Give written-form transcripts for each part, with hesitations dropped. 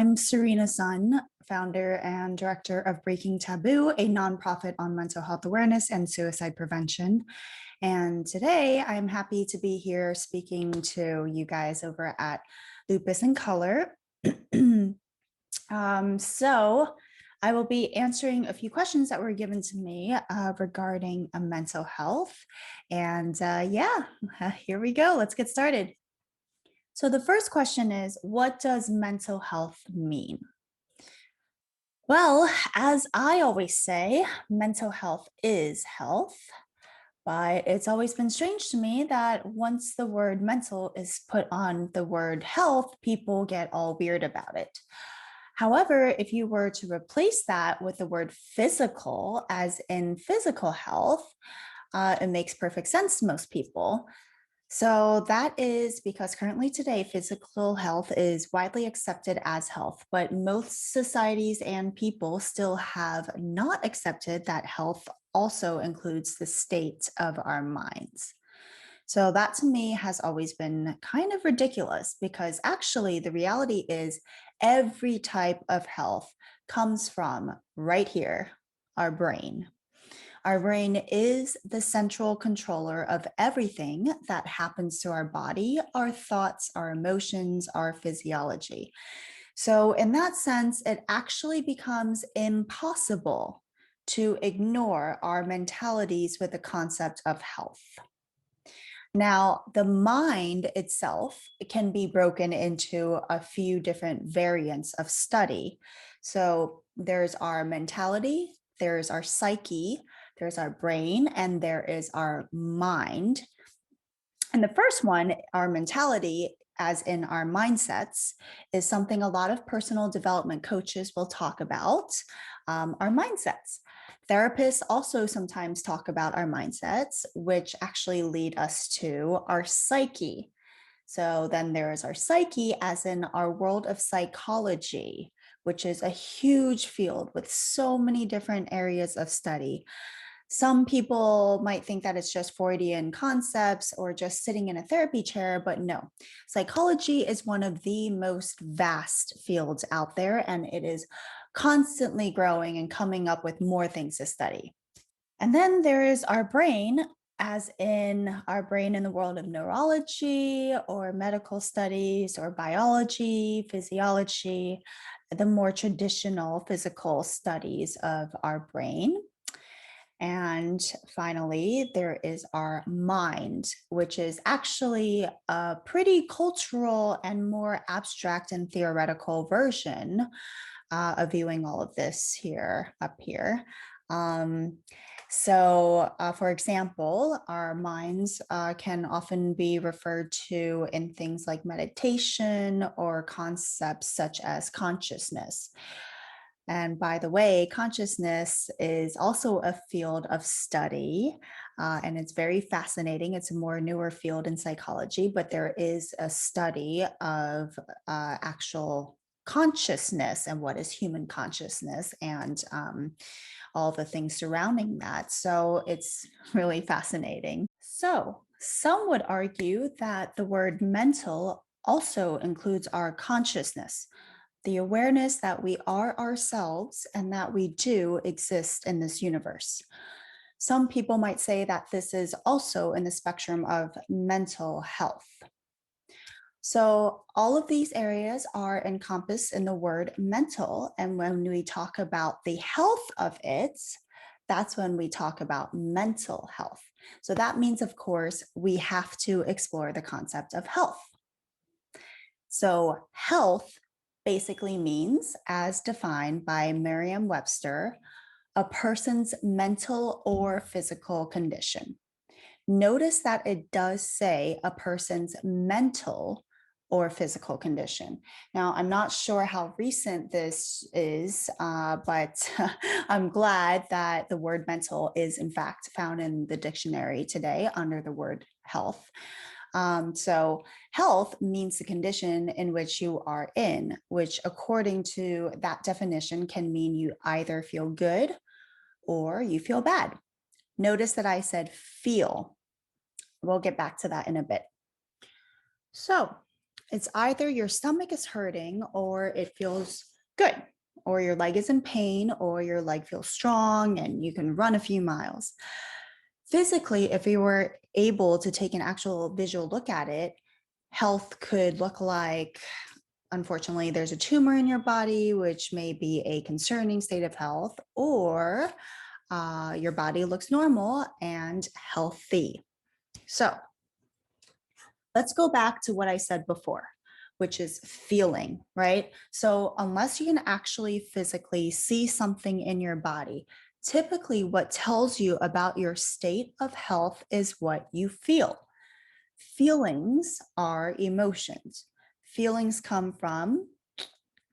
I'm Serena Sun, founder and director of Breaking Taboo, a nonprofit on mental health awareness and suicide prevention. And today I'm happy to be here speaking to you guys over at Lupus in Color. So I will be answering a few questions that were given to me regarding mental health. And here we go. Let's get started. So the first question is, what does mental health mean? Well, as I always say, mental health is health, but it's always been strange to me that once the word mental is put on the word health, people get all weird about it. However, if you were to replace that with the word physical, as in physical health, it makes perfect sense to most people. So that is because currently today, physical health is widely accepted as health, but most societies and people still have not accepted that health also includes the state of our minds. So that to me has always been kind of ridiculous because actually the reality is every type of health comes from right here, our brain. Our brain is the central controller of everything that happens to our body, our thoughts, our emotions, our physiology. So, in that sense, it actually becomes impossible to ignore our mentalities with the concept of health. Now, the mind itself can be broken into a few different variants of study. So, there's our mentality, there's our psyche, there's our brain, and there is our mind. And the first one, our mentality, as in our mindsets, is something a lot of personal development coaches will talk about, our mindsets. Therapists also sometimes talk about our mindsets, which actually lead us to our psyche. So then there is our psyche, as in our world of psychology, which is a huge field with so many different areas of study. Some people might think that it's just Freudian concepts or just sitting in a therapy chair, but no. Psychology is one of the most vast fields out there, and it is constantly growing and coming up with more things to study. And then there is our brain, as in our brain in the world of neurology or medical studies or biology, physiology, the more traditional physical studies of our brain. And finally, there is our mind, which is actually a pretty cultural and more abstract and theoretical version of viewing all of this here up here. For example, our minds can often be referred to in things like meditation or concepts such as consciousness. And by the way, consciousness is also a field of study, and it's very fascinating. It's a more newer field in psychology, but there is a study of actual consciousness and what is human consciousness and all the things surrounding that. So it's really fascinating. So some would argue that the word mental also includes our consciousness, the awareness that we are ourselves and that we do exist in this universe. Some people might say that this is also in the spectrum of mental health. So, all of these areas are encompassed in the word mental. And when we talk about the health of it, that's when we talk about mental health. So, that means, of course, we have to explore the concept of health. So, health basically means, as defined by Merriam-Webster, a person's mental or physical condition. Notice that it does say a person's mental or physical condition. Now, I'm not sure how recent this is, but I'm glad that the word mental is in fact found in the dictionary today under the word health. So health means the condition in which you are in, which according to that definition can mean you either feel good or you feel bad. Notice that I said feel. We'll get back to that in a bit. So It's either your stomach is hurting or it feels good, or your leg is in pain, or your leg feels strong and you can run a few miles. Physically, if you were able to take an actual visual look at it, health could look like, unfortunately, there's a tumor in your body, which may be a concerning state of health, or your body looks normal and healthy. So let's go back to what I said before, which is feeling, right? So, unless you can actually physically see something in your body, typically what tells you about your state of health is what you feel. Feelings are emotions. Feelings come from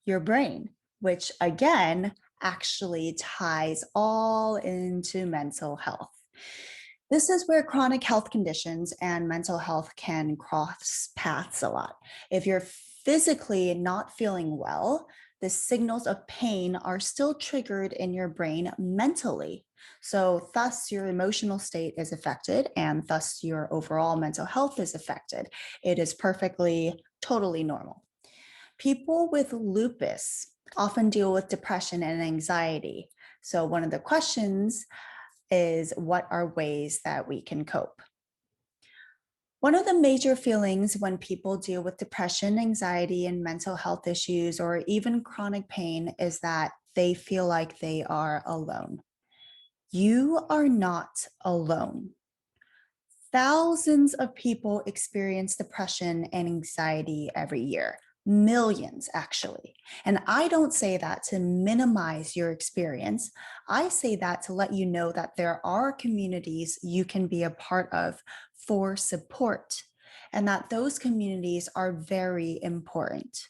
your brain, which again actually ties all into mental health. This is where chronic health conditions and mental health can cross paths a lot. If you're physically not feeling well, the signals of pain are still triggered in your brain mentally. So, thus, your emotional state is affected, and thus, your overall mental health is affected. It is perfectly, totally normal. People with lupus often deal with depression and anxiety. So, one of the questions is, what are ways that we can cope? One of the major feelings when people deal with depression, anxiety, and mental health issues, or even chronic pain, is that they feel like they are alone. You are not alone. Thousands of people experience depression and anxiety every year. Millions, actually. And I don't say that to minimize your experience. I say that to let you know that there are communities you can be a part of for support, and that those communities are very important.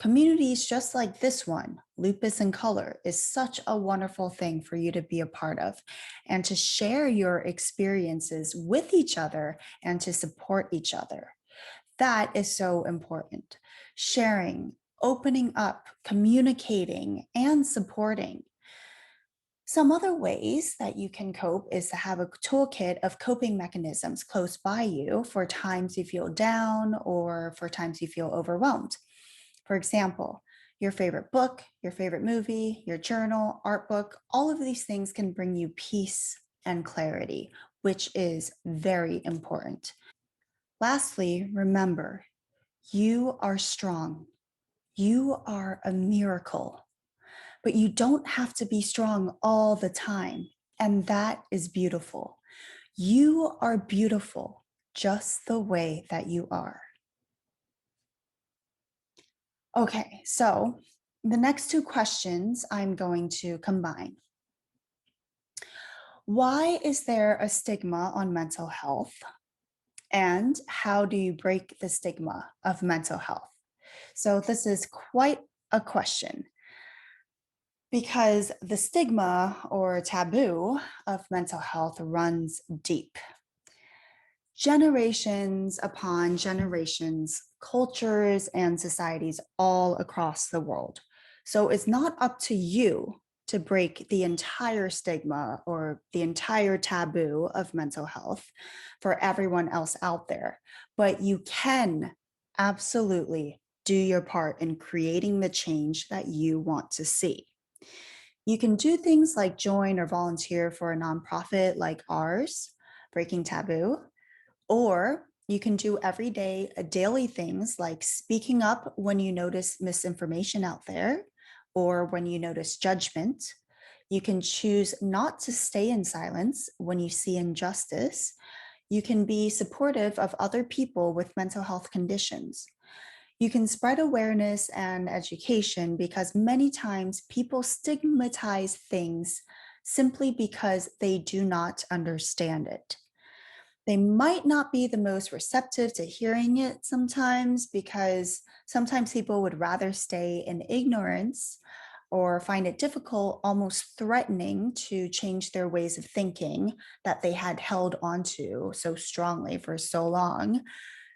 Communities just like this one, Lupus in Color, is such a wonderful thing for you to be a part of and to share your experiences with each other and to support each other. That is so important. Sharing, opening up, communicating, and supporting. Some other ways that you can cope is to have a toolkit of coping mechanisms close by you for times you feel down or for times you feel overwhelmed. For example, your favorite book, your favorite movie, your journal, art book, all of these things can bring you peace and clarity, which is very important. Lastly, remember, you are strong. You are a miracle, but you don't have to be strong all the time. And that is beautiful. You are beautiful just the way that you are. Okay, so the next two questions I'm going to combine. Why is there a stigma on mental health? And how do you break the stigma of mental health? So, this is quite a question because the stigma or taboo of mental health runs deep. Generations upon generations, cultures and societies all across the world. So it's not up to you to break the entire stigma or the entire taboo of mental health for everyone else out there, but you can absolutely do your part in creating the change that you want to see. You can do things like join or volunteer for a nonprofit like ours, Breaking Taboo, or you can do everyday, daily things like speaking up when you notice misinformation out there or when you notice judgment. You can choose not to stay in silence when you see injustice. You can be supportive of other people with mental health conditions. You can spread awareness and education because many times people stigmatize things simply because they do not understand it. They might not be the most receptive to hearing it sometimes because sometimes people would rather stay in ignorance or find it difficult, almost threatening to change their ways of thinking that they had held onto so strongly for so long.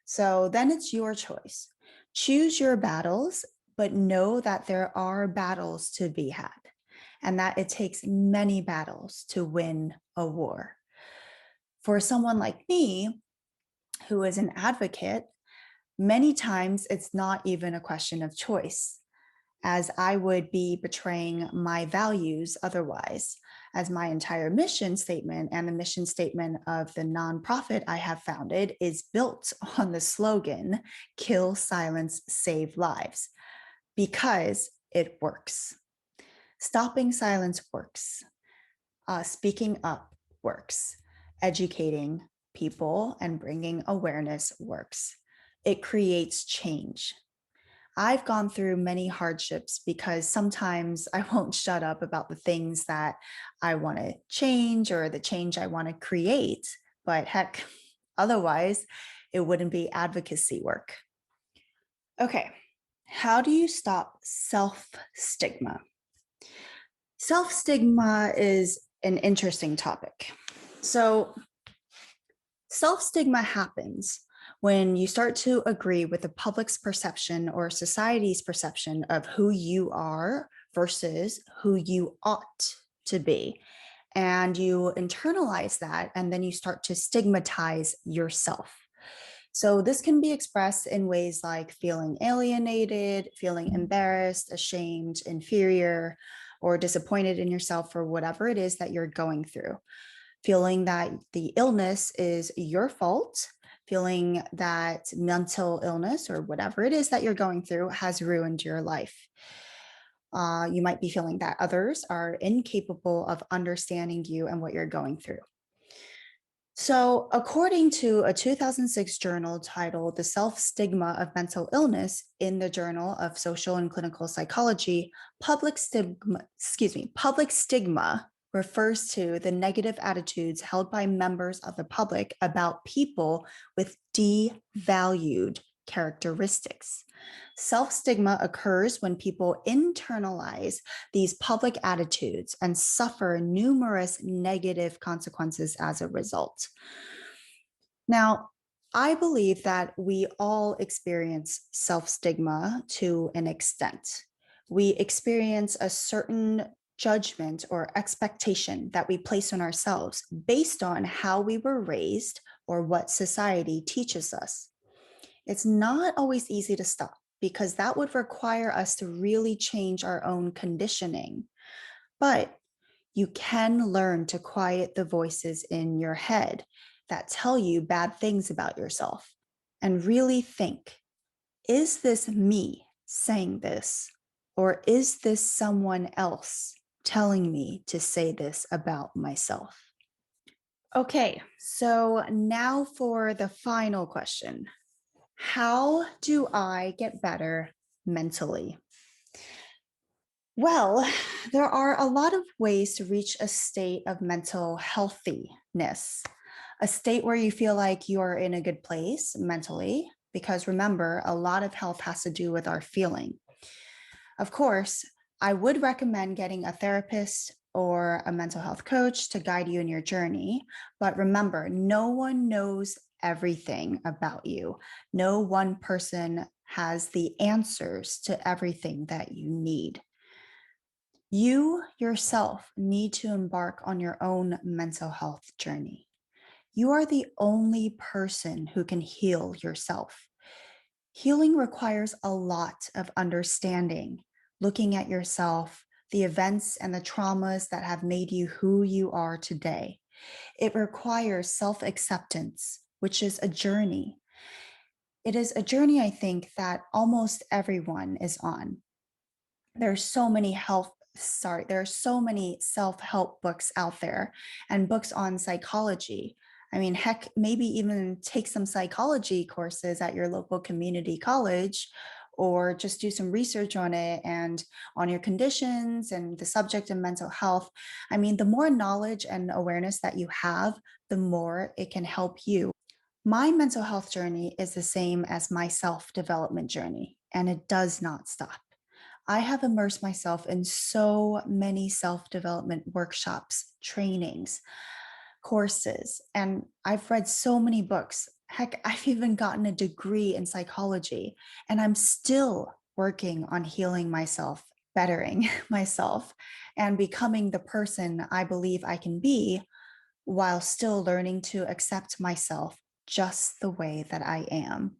So then it's your choice. Choose your battles, but know that there are battles to be had and that it takes many battles to win a war. For someone like me, who is an advocate, Many times, it's not even a question of choice, as I would be betraying my values otherwise, as my entire mission statement and the mission statement of the nonprofit I have founded is built on the slogan, "Kill Silence, Save Lives," because it works. Stopping silence works. Speaking up works. Educating people and bringing awareness works. It creates change. I've gone through many hardships because sometimes I won't shut up about the things that I want to change or the change I want to create. But heck, otherwise, it wouldn't be advocacy work. Okay, how do you stop self stigma? Self stigma is an interesting topic. So, self stigma happens when you start to agree with the public's perception or society's perception of who you are versus who you ought to be. And you internalize that, and then you start to stigmatize yourself. So, this can be expressed in ways like feeling alienated, feeling embarrassed, ashamed, inferior, or disappointed in yourself for whatever it is that you're going through. Feeling that the illness is your fault, feeling that mental illness or whatever it is that you're going through has ruined your life. You might be feeling that others are incapable of understanding you and what you're going through. So, according to a 2006 journal titled The Self-Stigma of Mental Illness in the Journal of Social and Clinical Psychology, public stigma refers to the negative attitudes held by members of the public about people with devalued characteristics. Self stigma occurs when people internalize these public attitudes and suffer numerous negative consequences as a result. Now, I believe that we all experience self stigma to an extent. We experience a certain judgment or expectation that we place on ourselves based on how we were raised or what society teaches us. It's not always easy to stop because that would require us to really change our own conditioning. But you can learn to quiet the voices in your head that tell you bad things about yourself and really think, is this me saying this? Or is this someone else telling me to say this about myself? Okay, so now for the final question. How do I get better mentally? Well, there are a lot of ways to reach a state of mental healthiness, a state where you feel like you are in a good place mentally, because remember, a lot of health has to do with our feeling. Of course, I would recommend getting a therapist or a mental health coach to guide you in your journey. But remember, no one knows everything about you. No one person has the answers to everything that you need. You yourself need to embark on your own mental health journey. You are the only person who can heal yourself. Healing requires a lot of understanding, looking at yourself, the events and the traumas that have made you who you are today. It requires self acceptance, which is a journey. It is a journey, I think, that almost everyone is on. There's so many there are so many self-help books out there and books on psychology. I mean, heck, maybe even take some psychology courses at your local community college or just do some research on it and on your conditions and the subject of mental health. I mean, the more knowledge and awareness that you have, the more it can help you. My mental health journey is the same as my self development journey, and it does not stop. I have immersed myself in so many self development workshops, trainings, courses, and I've read so many books. Heck, I've even gotten a degree in psychology, and I'm still working on healing myself, bettering myself, and becoming the person I believe I can be while still learning to accept myself just the way that I am.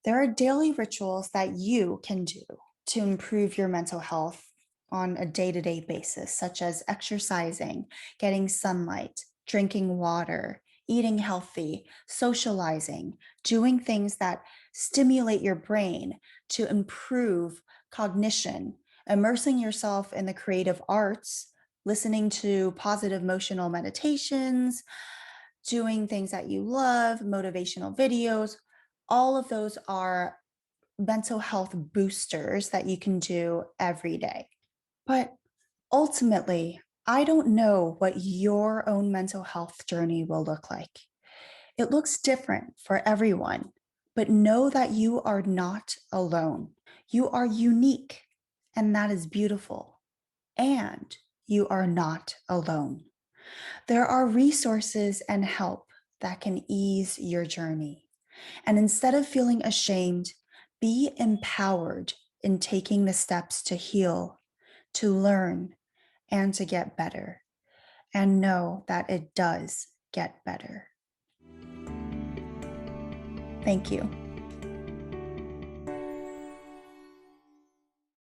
There are daily rituals that you can do to improve your mental health on a day to day basis, such as exercising, getting sunlight, drinking water, eating healthy, socializing, doing things that stimulate your brain to improve cognition, immersing yourself in the creative arts, listening to positive emotional meditations, doing things that you love, motivational videos. All of those are mental health boosters that you can do every day. But ultimately, I don't know what your own mental health journey will look like. It looks different for everyone, but know that you are not alone. You are unique, and that is beautiful. And you are not alone. There are resources and help that can ease your journey. And instead of feeling ashamed, be empowered in taking the steps to heal, to learn, and to get better. And know that it does get better. Thank you.